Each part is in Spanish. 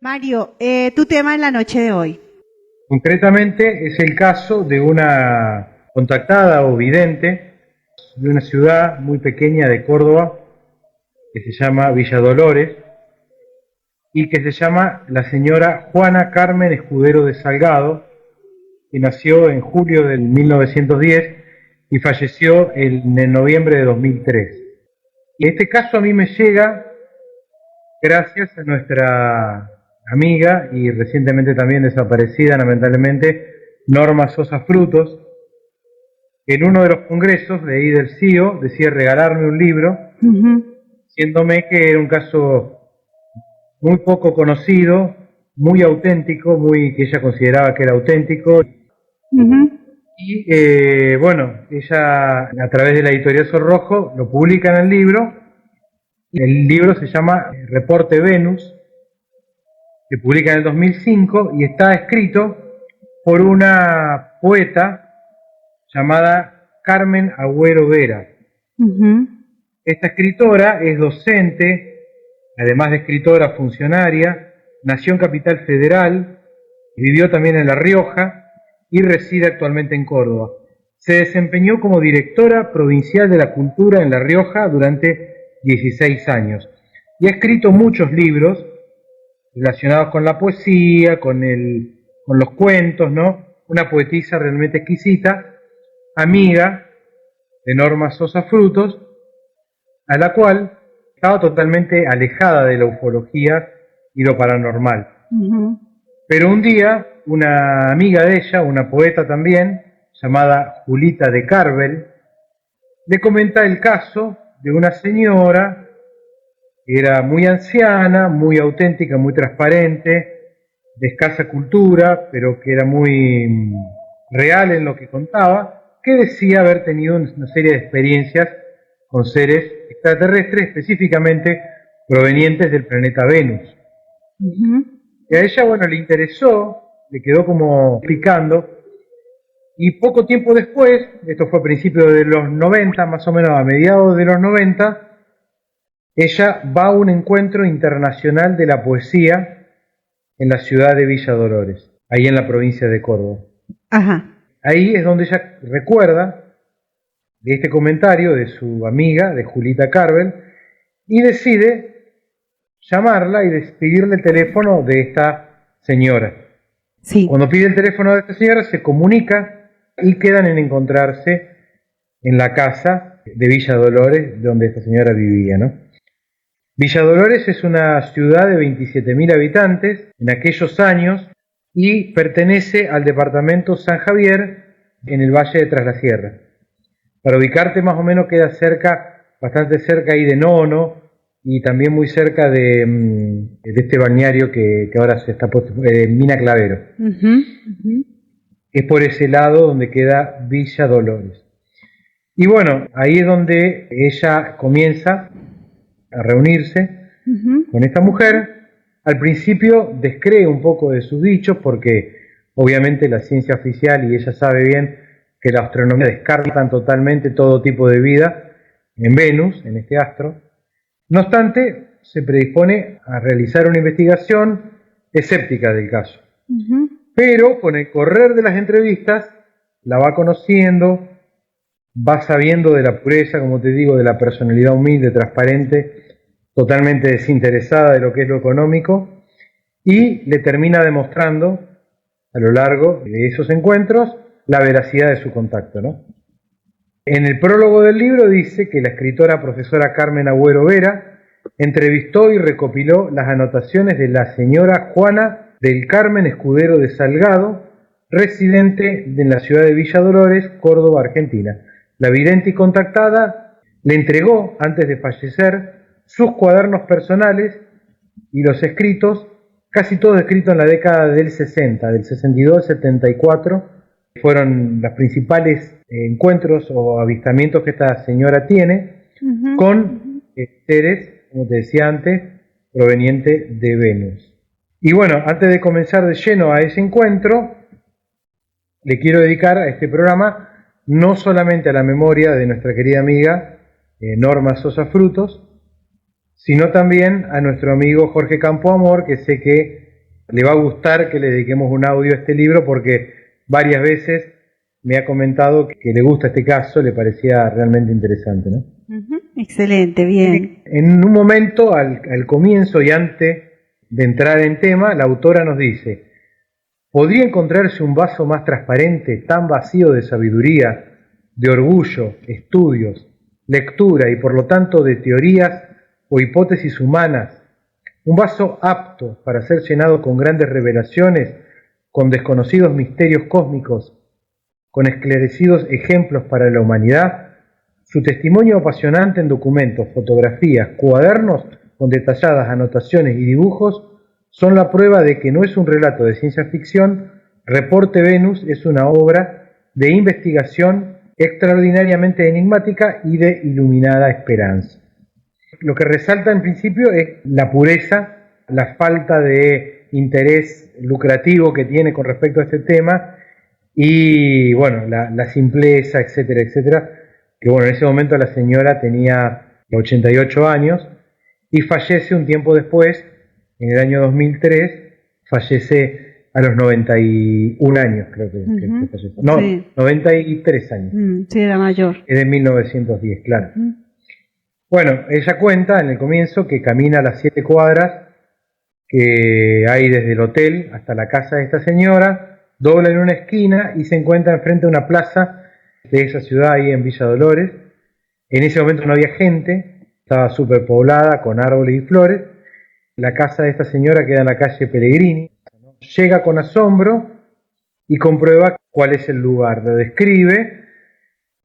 Mario, tu tema en la noche de hoy. Concretamente es el caso de una contactada o vidente de una ciudad muy pequeña de Córdoba que se llama Villa Dolores y que se llama la señora Juana Carmen Escudero de Salgado, que nació en julio del 1910 y falleció en noviembre de 2003. Y este caso a mí me llega gracias a nuestra amiga y recientemente también desaparecida, lamentablemente, Norma Sosa Frutos, que en uno de los congresos de ahí del CIO decía regalarme un libro, diciéndome que era un caso muy poco conocido, muy auténtico, que ella consideraba que era auténtico. Y bueno, ella a través de la editorial Sol Rojo lo publica en el libro. El libro se llama Reporte Venus, se publica en el 2005 y está escrito por una poeta llamada Carmen Agüero Vera. Esta escritora es docente, además de escritora funcionaria, nació en Capital Federal, vivió también en La Rioja y reside actualmente en Córdoba. Se desempeñó como directora provincial de la cultura en La Rioja durante 16 años y ha escrito muchos libros relacionados con la poesía, con los cuentos, ¿no? Una poetisa realmente exquisita, amiga de Norma Sosa Frutos, a la cual estaba totalmente alejada de la ufología y lo paranormal. Pero un día, una amiga de ella, una poeta también, llamada Julita de Carvel, le comenta el caso de una señora que era muy anciana, muy auténtica, muy transparente, de escasa cultura, pero que era muy real en lo que contaba, que decía haber tenido una serie de experiencias con seres extraterrestres, específicamente provenientes del planeta Venus. Y a ella, bueno, le interesó, le quedó como picando, y poco tiempo después, esto fue a principios de los 90, más o menos a mediados de los 90, ella va a un encuentro internacional de la poesía en la ciudad de Villa Dolores, ahí en la provincia de Córdoba. Ahí es donde ella recuerda de este comentario de su amiga, de Julita Carvel, y decide llamarla y pedirle el teléfono de esta señora. Cuando pide el teléfono de esta señora, se comunica y quedan en encontrarse en la casa de Villa Dolores, donde esta señora vivía, ¿no? Villa Dolores es una ciudad de 27.000 habitantes en aquellos años y pertenece al departamento San Javier en el Valle de Tras la Sierra. Para ubicarte más o menos queda cerca, bastante cerca ahí de Nono y también muy cerca de este balneario que ahora se está Mina Clavero. Es por ese lado donde queda Villa Dolores. Y bueno, ahí es donde ella comienza a reunirse con esta mujer. Al principio descree un poco de sus dichos porque obviamente la ciencia oficial y ella sabe bien que la astronomía descartan totalmente todo tipo de vida en Venus, en este astro. No obstante, se predispone a realizar una investigación escéptica del caso. Pero con el correr de las entrevistas la va conociendo, va sabiendo de la pureza, como te digo, de la personalidad humilde, transparente, totalmente desinteresada de lo que es lo económico, y le termina demostrando a lo largo de esos encuentros la veracidad de su contacto, ¿no? En el prólogo del libro dice que la escritora profesora Carmen Agüero Vera entrevistó y recopiló las anotaciones de la señora Juana del Carmen Escudero de Salgado, residente en la ciudad de Villa Dolores, Córdoba, Argentina. La vidente y contactada le entregó, antes de fallecer, sus cuadernos personales y los escritos, casi todos escritos en la década del 60, del 62 al 74, fueron los principales encuentros o avistamientos que esta señora tiene con seres, como te decía antes, provenientes de Venus. Y bueno, antes de comenzar de lleno a ese encuentro, le quiero dedicar a este programa no solamente a la memoria de nuestra querida amiga Norma Sosa Frutos, sino también a nuestro amigo Jorge Campoamor, que sé que le va a gustar que le dediquemos un audio a este libro porque varias veces me ha comentado que le gusta este caso, le parecía realmente interesante, ¿no? Excelente, bien. En un momento, al comienzo y antes de entrar en tema, la autora nos dice: ¿podría encontrarse un vaso más transparente, tan vacío de sabiduría, de orgullo, estudios, lectura y por lo tanto de teorías o hipótesis humanas? Un vaso apto para ser llenado con grandes revelaciones, con desconocidos misterios cósmicos, con esclarecidos ejemplos para la humanidad. Su testimonio apasionante en documentos, fotografías, cuadernos con detalladas anotaciones y dibujos son la prueba de que no es un relato de ciencia ficción. Reporte Venus es una obra de investigación extraordinariamente enigmática y de iluminada esperanza. Lo que resalta en principio es la pureza, la falta de interés lucrativo que tiene con respecto a este tema y bueno, la simpleza, etcétera, etcétera. Que bueno, en ese momento la señora tenía 88 años y fallece un tiempo después, en el año 2003, fallece a los 91 años, creo que falleció. No, sí. 93 años. Sí, era mayor. Es de 1910, claro. Bueno, ella cuenta en el comienzo que camina las 7 cuadras que hay desde el hotel hasta la casa de esta señora, dobla en una esquina y se encuentra enfrente de una plaza de esa ciudad ahí en Villa Dolores. En ese momento no había gente, estaba súper poblada con árboles y flores. La casa de esta señora queda en la calle Pellegrini. Llega con asombro y comprueba cuál es el lugar. Lo describe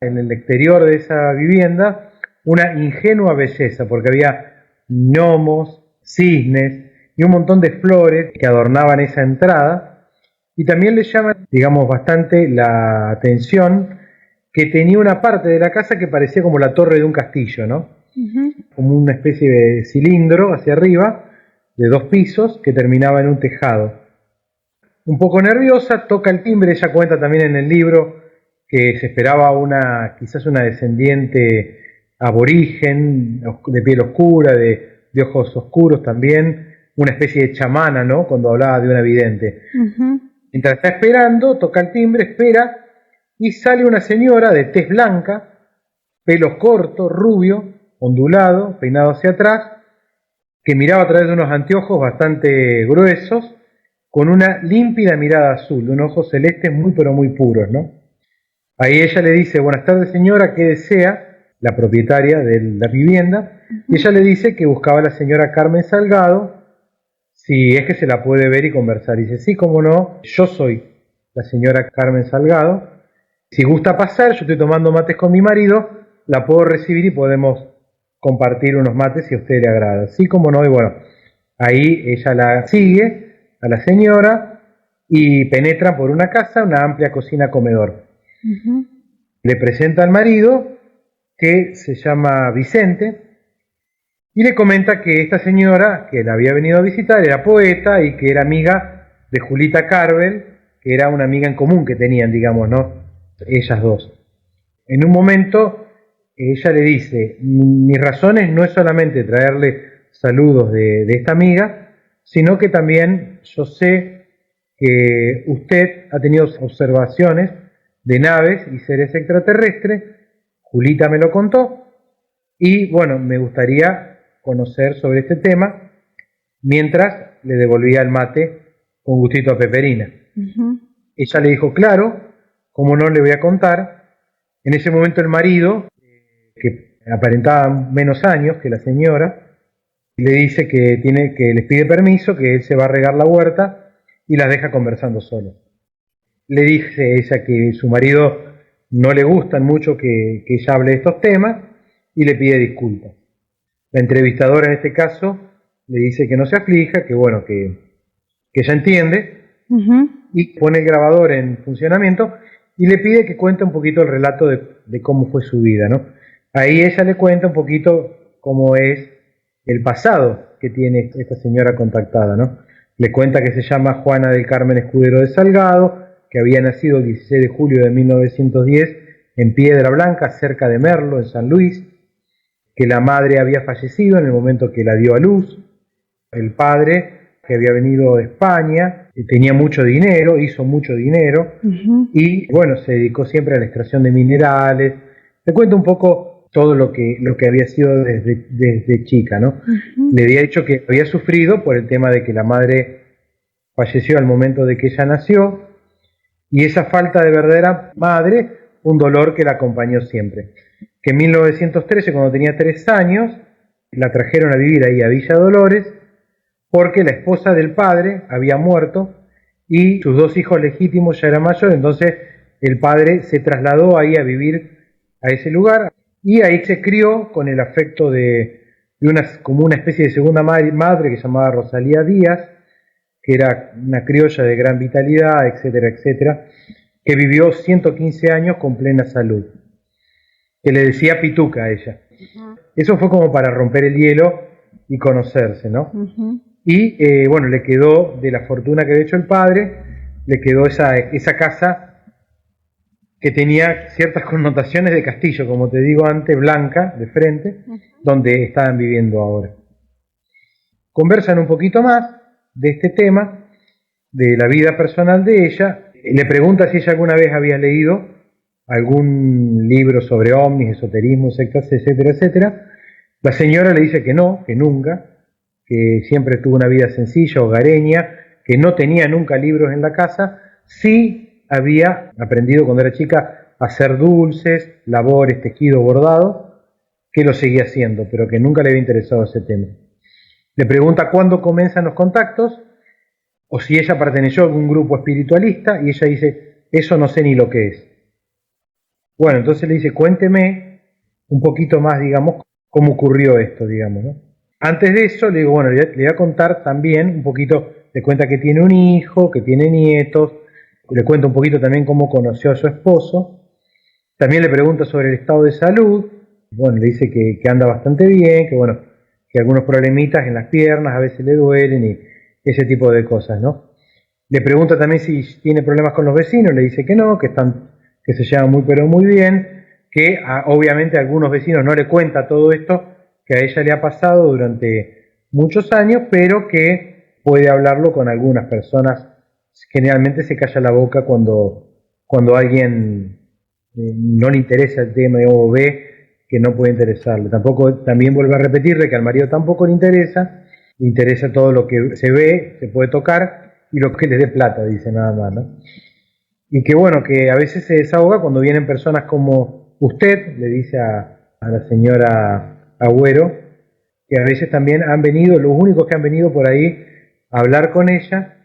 en el exterior de esa vivienda una ingenua belleza, porque había gnomos, cisnes y un montón de flores que adornaban esa entrada. Y también le llama, digamos, bastante la atención que tenía una parte de la casa que parecía como la torre de un castillo, ¿no? Como una especie de cilindro hacia arriba, de 2 pisos, que terminaba en un tejado. Un poco nerviosa, toca el timbre. Ella cuenta también en el libro que se esperaba quizás una descendiente aborigen, de piel oscura, de ojos oscuros también, una especie de chamana, ¿no? Cuando hablaba de una vidente. Mientras está esperando, toca el timbre, espera, y sale una señora de tez blanca, pelos cortos, rubio, ondulado, peinado hacia atrás, que miraba a través de unos anteojos bastante gruesos, con una límpida mirada azul, unos ojos celestes muy pero muy puros, ¿no? Ahí ella le dice: buenas tardes señora, ¿qué desea? La propietaria de la vivienda. Y ella le dice que buscaba a la señora Carmen Salgado, si es que se la puede ver y conversar. Y dice: sí, cómo no, yo soy la señora Carmen Salgado. Si gusta pasar, yo estoy tomando mates con mi marido, la puedo recibir y podemos compartir unos mates si a usted le agrada. Sí, cómo no. Y bueno, ahí ella la sigue a la señora y penetran por una casa, una amplia cocina-comedor. Le presenta al marido, que se llama Vicente, y le comenta que esta señora que la había venido a visitar era poeta y que era amiga de Julita Carvel, que era una amiga en común que tenían, digamos, ¿no? Ellas dos. En un momento ella le dice: mis razones no es solamente traerle saludos de esta amiga, sino que también yo sé que usted ha tenido observaciones de naves y seres extraterrestres. Julita me lo contó y bueno, me gustaría conocer sobre este tema, mientras le devolvía el mate con gustito a peperina. Ella le dijo: claro, ¿cómo no le voy a contar? En ese momento el marido, que aparentaba menos años que la señora, le dice que les pide permiso, que él se va a regar la huerta y las deja conversando solos. Le dice ella que su marido no le gustan mucho que ella hable de estos temas y le pide disculpas. La entrevistadora en este caso le dice que no se aflija, que bueno, que ella entiende, y pone el grabador en funcionamiento y le pide que cuente un poquito el relato de cómo fue su vida, ¿no? Ahí ella le cuenta un poquito cómo es el pasado que tiene esta señora contactada, ¿no? Le cuenta que se llama Juana del Carmen Escudero de Salgado, que había nacido el 16 de julio de 1910 en Piedra Blanca, cerca de Merlo, en San Luis, que la madre había fallecido en el momento que la dio a luz. El padre que había venido de España, tenía mucho dinero, hizo mucho dinero, y bueno, se dedicó siempre a la extracción de minerales. Te cuento un poco todo lo que había sido desde chica, ¿no? Le había dicho que había sufrido por el tema de que la madre falleció al momento de que ella nació, y esa falta de verdadera madre, un dolor que la acompañó siempre. Que en 1913, cuando tenía 3 años, la trajeron a vivir ahí a Villa Dolores, porque la esposa del padre había muerto y sus 2 hijos legítimos ya eran mayores, entonces el padre se trasladó ahí a vivir a ese lugar, y ahí se crió con el afecto de como una especie de segunda madre que se llamaba Rosalía Díaz, que era una criolla de gran vitalidad, etcétera, etcétera, que vivió 115 años con plena salud, que le decía Pituca a ella. Eso fue como para romper el hielo y conocerse, ¿no? Y bueno, le quedó, de la fortuna que había hecho el padre, le quedó esa casa que tenía ciertas connotaciones de castillo, como te digo antes, blanca, de frente, donde estaban viviendo ahora. Conversan un poquito más de este tema, de la vida personal de ella. Le pregunta si ella alguna vez había leído algún libro sobre ovnis, esoterismo, sectas, etcétera, etcétera. La señora le dice que no, que nunca, que siempre tuvo una vida sencilla, hogareña, que no tenía nunca libros en la casa. Sí había aprendido cuando era chica a hacer dulces, labores, tejido, bordado, que lo seguía haciendo, pero que nunca le había interesado ese tema. Le pregunta cuándo comienzan los contactos, o si ella perteneció a algún grupo espiritualista, y ella dice, eso no sé ni lo que es. Bueno, entonces le dice, cuénteme un poquito más, digamos, cómo ocurrió esto, digamos, ¿no? Antes de eso, le digo, bueno, le voy a contar también un poquito, le cuenta que tiene un hijo, que tiene nietos, le cuenta un poquito también cómo conoció a su esposo, también le pregunta sobre el estado de salud, bueno, le dice que anda bastante bien, que bueno, que algunos problemitas en las piernas a veces le duelen y ese tipo de cosas, ¿no? Le pregunta también si tiene problemas con los vecinos, le dice que no, que se llevan muy pero muy bien, que obviamente a algunos vecinos no le cuenta todo esto que a ella le ha pasado durante muchos años, pero que puede hablarlo con algunas personas. Generalmente se calla la boca cuando alguien no le interesa el tema o ve que no puede interesarle. También vuelve a repetirle que al marido tampoco le interesa todo lo que se ve, se puede tocar y lo que le dé plata, dice nada más, ¿no? Y que bueno, que a veces se desahoga cuando vienen personas como usted, le dice a la señora Agüero, que a veces también han venido, los únicos que han venido por ahí a hablar con ella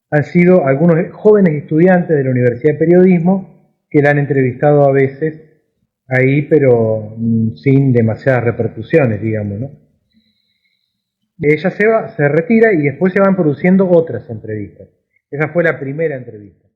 han sido algunos jóvenes estudiantes de la Universidad de Periodismo que la han entrevistado a veces ahí, pero sin demasiadas repercusiones, digamos, ¿no? Ella se retira y después se van produciendo otras entrevistas. Esa fue la primera entrevista.